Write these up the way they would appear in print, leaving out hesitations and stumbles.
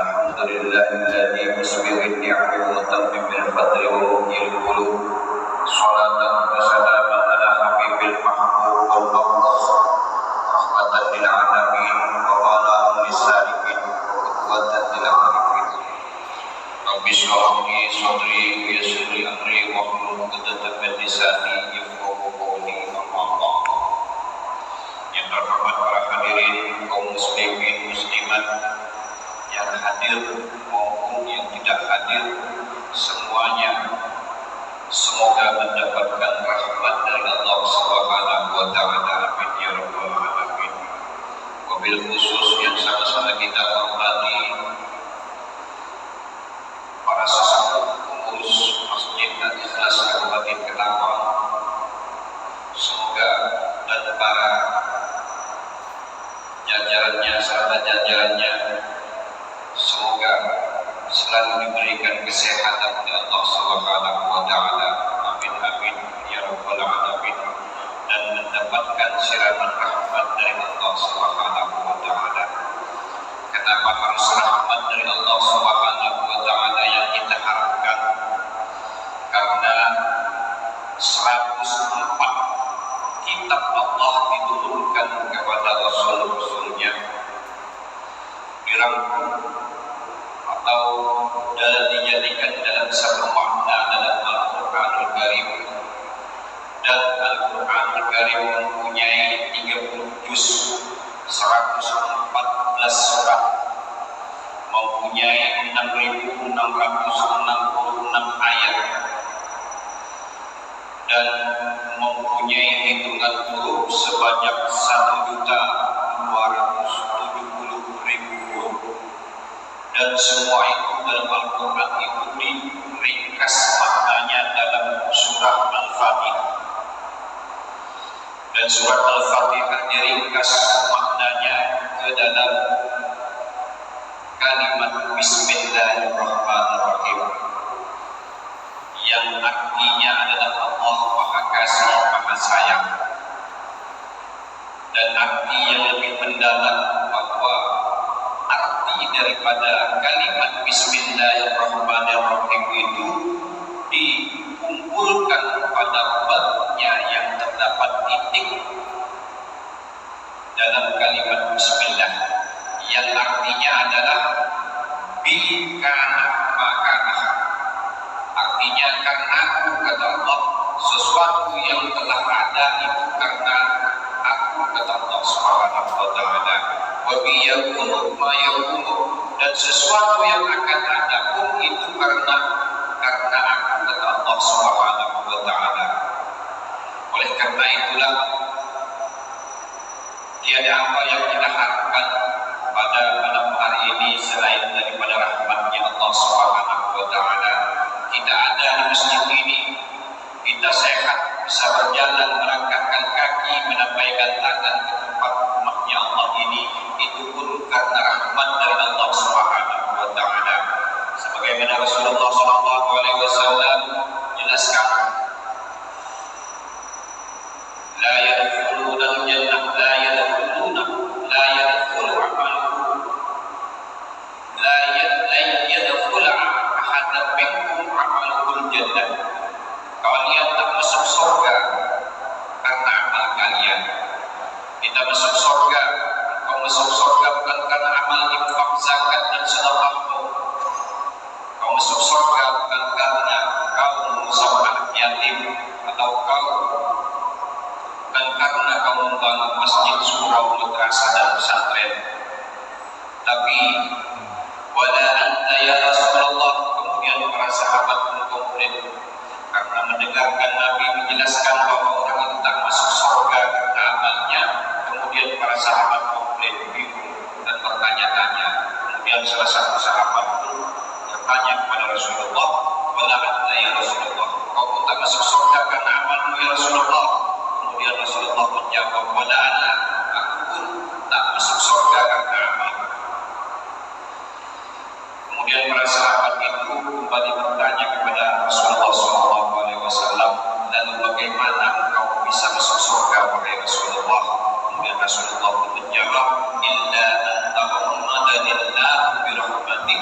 الحمد لله الذي مسبغ النعم ومتمم الفضل ومحيي القلوب صلاة وسلاما على حبيب المحبوب والمرضى رحمة للعالمين ومولاة للسالكين وقوة للعارفين رب اشرح لي صدري ويسر لي أمري واحلل عقدة من لساني يفقهوا قولي أما بعد. Yang terhormat para hadirin kaum muslimin muslimat yang hadir maupun yang tidak hadir, semuanya semoga mendapatkan rahmat dari Allah Subhanahu wa taala. Amin ya rabbal alamin. Wabil khusus yang sama-sama kita hormati para sesepuh pengurus Masjid Al-Ikhlas Kabupaten Ketapang, semoga dan para jajarannya serta jajarannya semoga selalu diberikan kesehatan oleh Allah Subhanahu wa taala. Amin amin ya rabbal alamin, dan mendapatkan siraman rahmat dari Allah Subhanahu wa taala. Kenapa harus rahmat dari Allah Subhanahu wa taala yang kita harapkan? Karena 104 kitab Allah diturunkan kepada Rasul-Rasulnya, dirangkum atau dijadikan dalam satu makna dalam Al-Quranul Karim. Dan Al-Quranul Karim mempunyai 30 juz, 114 surat, mempunyai 6.666 ayat, dan mempunyai hitungan huruf sebanyak 1.270.000 huruf. Dan semua itu dalam Al-Quran itu diringkas maknanya dalam surah Al-Fatihah. Dan surah Al-Fatihah diringkas maknanya ke dalam kalimat Bismillahirrahmanirrahim, yang artinya adalah Allah Maha Kasih Maha Sayang. Dan arti yang lebih mendalam bahwa arti daripada kalimat Bismillahirrahmanirrahim itu dikumpulkan pada babnya yang terdapat titik dalam kalimat Bismillah, yang artinya adalah bikana makanah. Artinya karena aku, kata Allah, sesuatu yang telah ada itu karena aku, kata Allah Subhanahu wa taala. Wa biyakunu ma yakunu, dan sesuatu yang akan ada pun itu karena aku, kata Allah Subhanahu wa taala. Oleh karena itulah tiada apa yang kita harapkan pada malam hari ini selain daripada rahmatnya Allah Subhanahu wa taala. Kita ada di masjid ini, kita sehat, bisa berjalan, melangkahkan kaki, menambaikan tangan ke tempat rumahnya Allah ini, itu pun karena rahmat dari Allah Subhanahu wa taala. Sebagaimana Rasulullah SAW jelaskan, la yadkhuluna al-jannah, la yadkhulu amaluhu, la yadkhulu ahadan minkum amaluhul jannah. Kalian tak masuk surga karena amal kalian. Kita masuk surga, kau masuk surga bukan karena amal infak, zakat dan sedekahmu. Kau masuk surga bukan karena kau mengusap anak yatim, atau kau bukan karena kau membangun masjid, surau, madrasah dan pesantren. Tapi wala anta ya Rasulullah, kemudian para sahabat mengkomplain karena mendengarkan Nabi menjelaskan bahwa orang itu tak masuk surga karena amalnya. Kemudian para sahabat komplain, bingung dan bertanya-tanya. Kemudian salah satu sahabat pun bertanya kepada Rasulullah, wala anta ya Rasulullah, kau pun tak masuk surga karena amalmu ya Rasulullah. Kemudian Rasulullah menjawab, wala ana, aku pun tak masuk surga karena amalku. Kemudian para sahabat itu kembali bertanya kepada Rasulullah SAW, lalu bagaimana engkau bisa masuk surga wahai Rasulullah? Kemudian Rasulullah pun menjawab, illa anta Muhammadillah bi rahmatik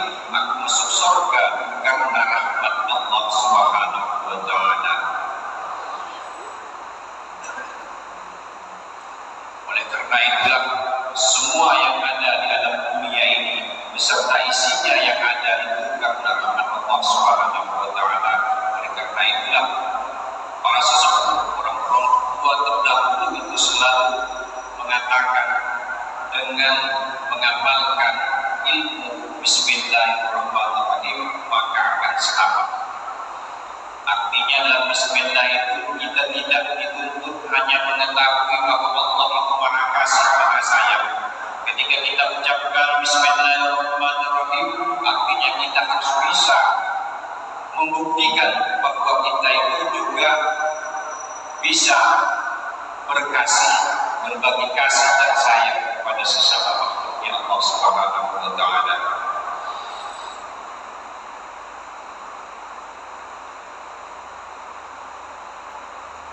beserta isinya yang ada itu karena rahmat Allah Subhanahu wa taala. Oleh karena itulah para sesepuh, orang-orang tua terdahulu itu selalu mengatakan dengan mengamalkan ilmu Bismillahirrahmanirrahim maka akan selamat. Artinya dalam Bismillah itu kita tidak dituntut hanya mengetahui bahwa Allah itu Maha Kasih, Maha Sayang. Ketika kita ucapkan Bismillahirrahmanirrahim, artinya kita harus bisa membuktikan bahwa kita itu juga bisa berkasih, berbagi kasih dan sayang kepada sesama makhluknya Allah Subhanahu wa taala.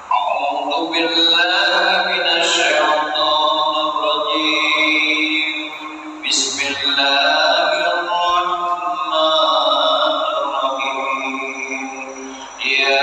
A'udzu billahi minasy syaithanir rajim. Bismillahirrahmanirrahim. Ya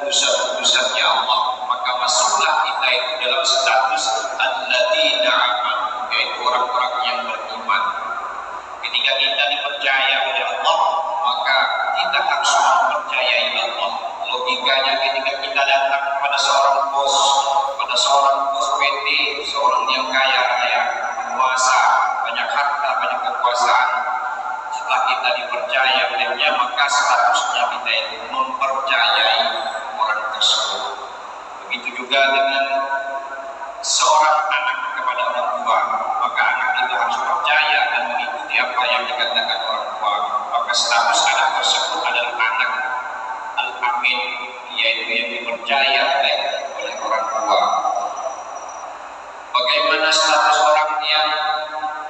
putusan-putusannya Allah, maka masuklah kita itu dalam status alladzina amanu, yaitu orang-orang yang beriman. Ketika kita dipercaya oleh Allah, maka kita harus mempercayai Allah. Logikanya ketika kita datang kepada seorang bos PT, seorang yang kaya raya, penguasa, banyak harta, banyak kekuasaan, setelah kita dipercaya olehnya, maka statusnya kita itu mempercayai orang tersebut. Begitu juga dengan seorang anak kepada orang tua, maka anak itu harus percaya dan mengikuti apa yang dikatakan orang tua. Maka status anak tersebut adalah anak al-amin, yaitu yang dipercaya oleh orang tua. Bagaimana status orang yang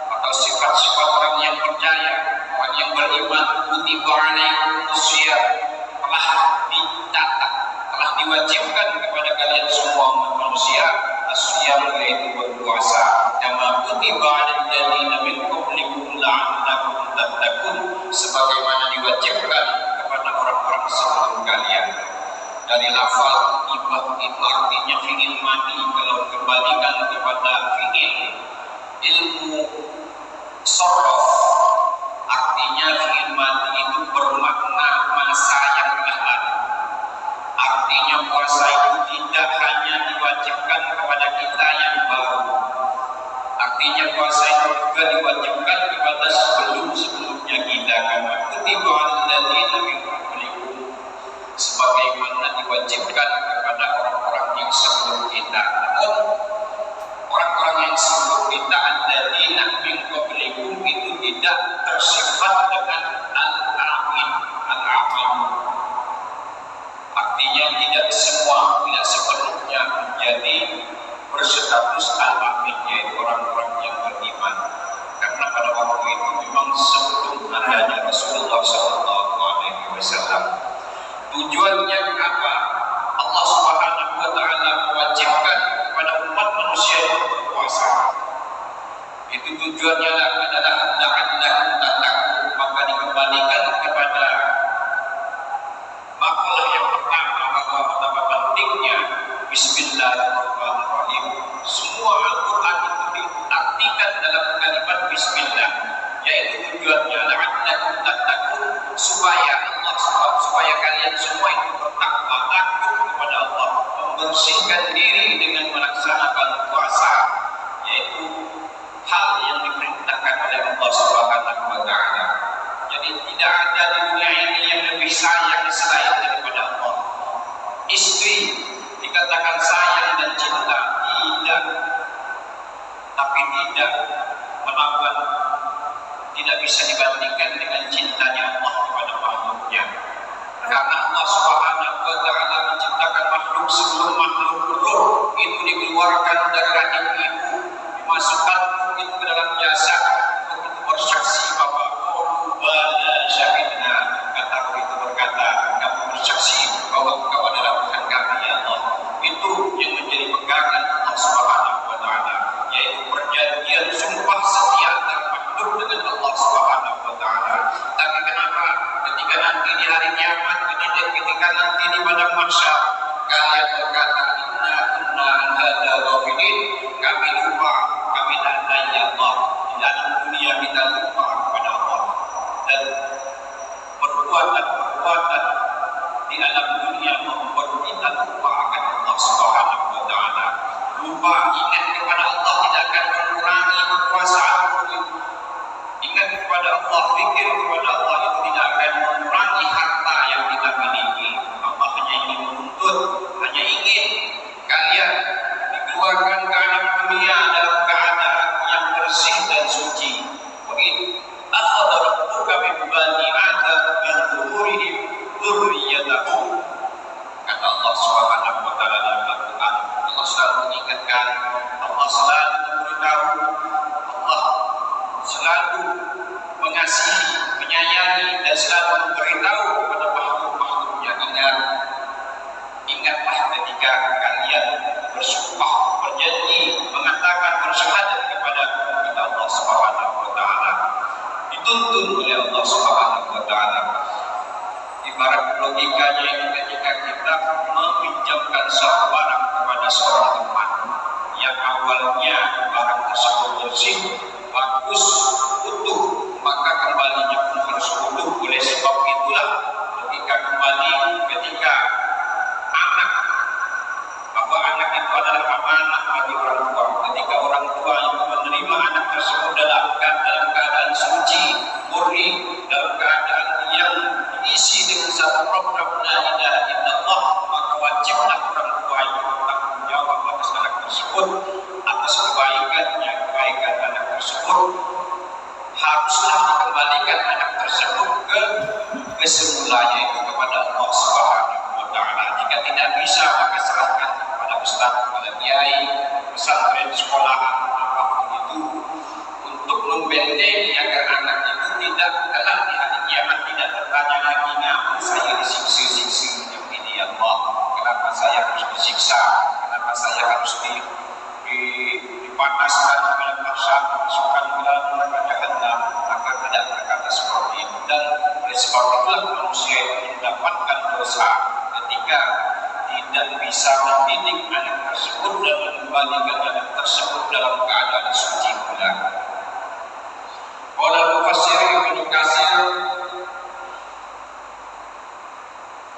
atau sifat-sifat orang yang percaya, orang yang beriman? Kutiba alaikumusiyam, telah dicatat, telah diwajibkan kepada kalian semua manusia asyam, yaitu berpuasa. Kama kutiba alal ladzina min qablikum la'allakum tattaqun, sebagaimana diwajibkan kepada orang-orang sebelum kalian. Dari lafal kutibah itu artinya fi'il madi. Kalau kembalikan kepada fi'il ilmu sorof, artinya fi'il madi itu bermakna masa yang telah lalu. Artinya puasa itu tidak hanya diwajibkan kepada kita yang baru, artinya puasa itu juga diwajibkan kepada sebelum-sebelumnya kita. Karena kutiba alal ladzina min qablikum, sebagaimana diwajibkan kepada orang-orang yang sebelum kita. Namun orang-orang yang sebelum kita alladzina min qablikum itu tidak tersifat dengan al-amin, al-amin. Artinya tidak semua, tidak sepenuhnya menjadi berstatus al-amin, yaitu orang-orang yang beriman. Karena pada waktu itu memang sebelum adanya Rasulullah SAW. Tujuannya apa? Allah Subhanahu wa taala mewajibkan kepada umat manusia untuk berpuasa. Itu tujuannya adalah la'allakum tattaqun. Maka dikembalikan kepada makalah yang pertama membersihkan diri dengan melaksanakan puasa, yaitu hal yang diperintahkan oleh Allah Subhanahu wa taala. Jadi tidak ada di dunia ini yang lebih sayang selain daripada Allah. Istri dikatakan sayang dan cinta, tidak, tapi tidak melawan, tidak bisa dibandingkan dengan cintanya Allah kepada makhluknya. Karena Allah Subhanahu wa taala menciptakan makhluk sebelum makhluk berruh itu dikeluarkan dari rahim ibu, dimasukkan itu ke dalam jasad untuk itu bersaksi bahwa bala syahidna, kataku itu berkata, kamu bersaksi bahwa engkau adalah Tuhan kami ya Allah. Itu yang menjadi pegangan Allah Subhanahu wa taala, yaitu perjanjian sumpah setia antara makhluk dengan Allah Subhanahu wa taala. Tapi kenapa ketika nanti di hari kiamat, ketika nanti di padang mahsyar, kalian berkata inna kunna an hadza ghafilin, kami lupa, kami lalai ya Allah. Di dalam dunia kita lupa kepada Allah, dan perbuatan di alam dunia membuat kita lupa akan Allah Subhanahu wa taala. Lupa ingat kepada Allah tidak akan mengurangi kekuasaan. Ingat kepada Allah, fikir kepada Allah itu tidak akan mengurangi harta yang kita miliki. Allah hanya ingin menuntut, hanya ingin kalian dikeluarkan ke alam dunia dalam keadaan yang bersih dan suci. Wa in akhadha rabbuka min bani adam min zuhurihim dzurriyyatahum, kata Allah Subhanahu wa taala dalam Al-Qur'an. Allah selalu mengingatkan, Allah selalu memberitahu, Allah selalu mengasihi, menyayangi, dan selalu memberitahu kepada makhluk-makhluknya, ingatlah ketika kalian bersumpah, berjanji, mengatakan bersyahadat kepada Allah Subhanahu wa taala. Dituntun oleh Allah Subhanahu wa taala. Ibarat logikanya itu ketika kita meminjamkan sebuah barang kepada seorang teman yang awalnya barang tersebut bersih, bagus, utuh, maka kembalinya pun harus utuh. Oleh sebab itulah logika kembali ketika anak, bahwa anak itu adalah amanah bagi orang tua. Ketika orang tua yang menerima anak tersebut dalam keadaan suci, murni, dalam keadaan yang diisi dengan satu program la ilaha illallah, maka wajiblah orang tua itu bertanggung jawab atas anak tersebut, atas kebaikan anak tersebut. Haruslah dikembalikan anak tersebut ke semula, yaitu kepada Allah Subhanahu wa taala. Jika tidak bisa, maka serahkan kepada ustaz, kepada kiai, pesantren, sekolah, apapun itu, untuk membentengi agar anak itu tidak kelak di hari kiamat tidak bertanya lagi, kenapa saya disiksa ini ya Allah, kenapa saya harus disiksa, kenapa saya harus dipanaskan dalam mahsyar, dimasukkan ke dalam neraka jahanam, maka tidak berkata seperti itu. Dan oleh sebab itulah manusia itu mendapatkan dosa ketika tidak bisa mendidik anak tersebut dan mengembalikan anak tersebut dalam keadaan suci pula. Qala al-mufassir Ibnu Katsir,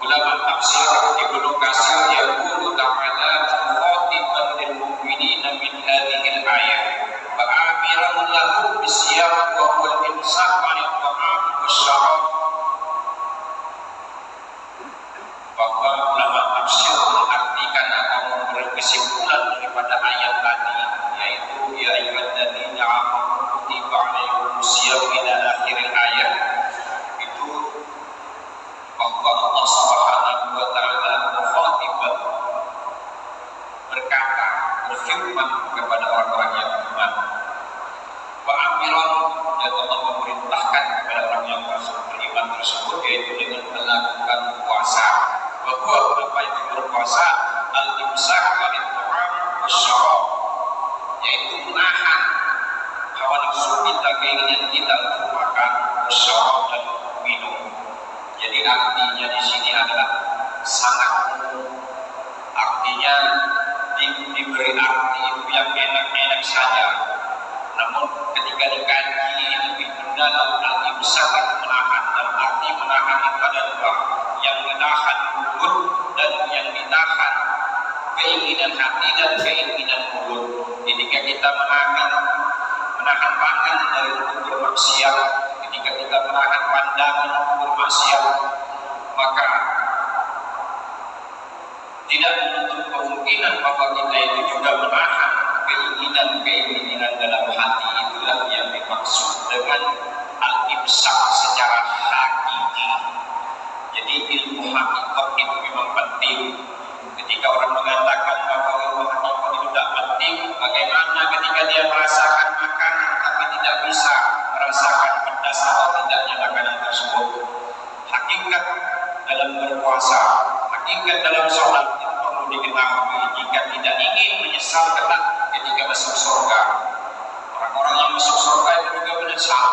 ulama tafsir Ibnu Katsir yaqulu ta'ala mukhatiban lil mu'minina min hadhihi al-ayah wa amiran lahum bisyam wa huwa al-imsak 'anil ta'am wasyarab. Bahwa ulama tafsir mengartikan atau memberi kesimpulan daripada ayat tadi, yaitu ya ayyuhalladzina amanu kutiba 'alaikumusiyam ila akhir ayat, itu bahwa Allah Subhanahu wa taala mukhatiban, berkata, berfirman kepada orang-orang yang beriman, wa amiran, dan Allah memerintahkan kepada orang yang beriman tersebut, yaitu dengan melakukan puasa. Bahwa apa itu berpuasa? Al-imsak 'anil ta'am wasyarab, yaitu menahan hawa nafsu kita, keinginan kita untuk makan, wasyarab, dan minum. Jadi artinya di sini adalah sangat umum. Artinya diberi arti itu yang enak-enak saja. Namun ketika dikaji lebih mendalam, al-imsak menahan, dan arti menahan itu ada dua, yang menahan mulut dan yang ditahan keinginan keinginan hati dan keinginan mulut. Ketika kita menahan pangan dari untuk bermaksiat, ketika kita menahan pandangan untuk bermaksiat, maka tidak menutup kemungkinan bahwa kita itu juga menahan keinginan dalam hati. Itulah yang dimaksud dengan al-imsak secara hakiki. Jadi ilmu hakikat itu memang penting. Ketika orang mengatakan bahwa ilmu hakikat itu tidak penting, bagaimana ketika dia merasakan makanan tapi tidak bisa merasakan pedas atau tidaknya makanan tersebut? Hakikat dalam berpuasa, hakikat dalam sholat itu perlu diketahui. Jika tidak ingin menyesal kelak ketika masuk surga, orang-orang yang masuk surga itu juga menyesal.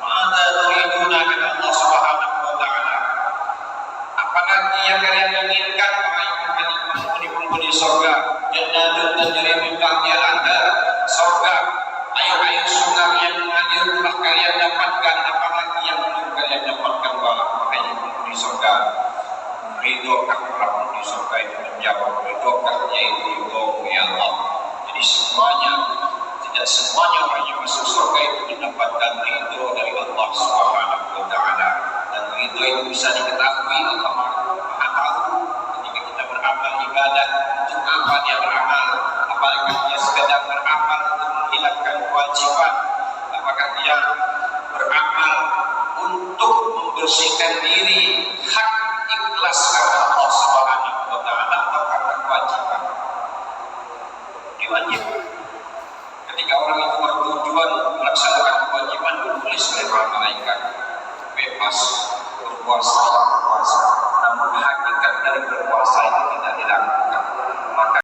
Mada turiduna kata Allah Subhanahu wa taala. Apakah yang kalian inginkan wahai penghuni surga? Jannatun tajri min tahtiha al-anhar. Surga, air surga yang mengalir telah kalian dapatkan. Apalagi yang belum kalian dapatkan wahai penghuni surga? Ridhokah para penghuni surga itu menjawab, ridhokah yaitu ridho ya Allah. Jadi tidak semuanya orang yang masuk surga itu mendapatkan ridho dari Allah Subhanahu wa taala. Dan ridho itu bisa diketahui Allah Maha tahu. Ketika kita beramal ibadah, untuk apa dia beramal? Apakah dia sekedar beramal untuk menghilangkan kewajiban? Apakah dia beramal untuk membersihkan diri, hak ikhlas karena Allah Subhanahu wa taala atau karena kewajiban? Diwajibkan. Ketika orang itu bertujuan melaksanakan kewajiban, ditulis oleh para malaikat bebas berpuasa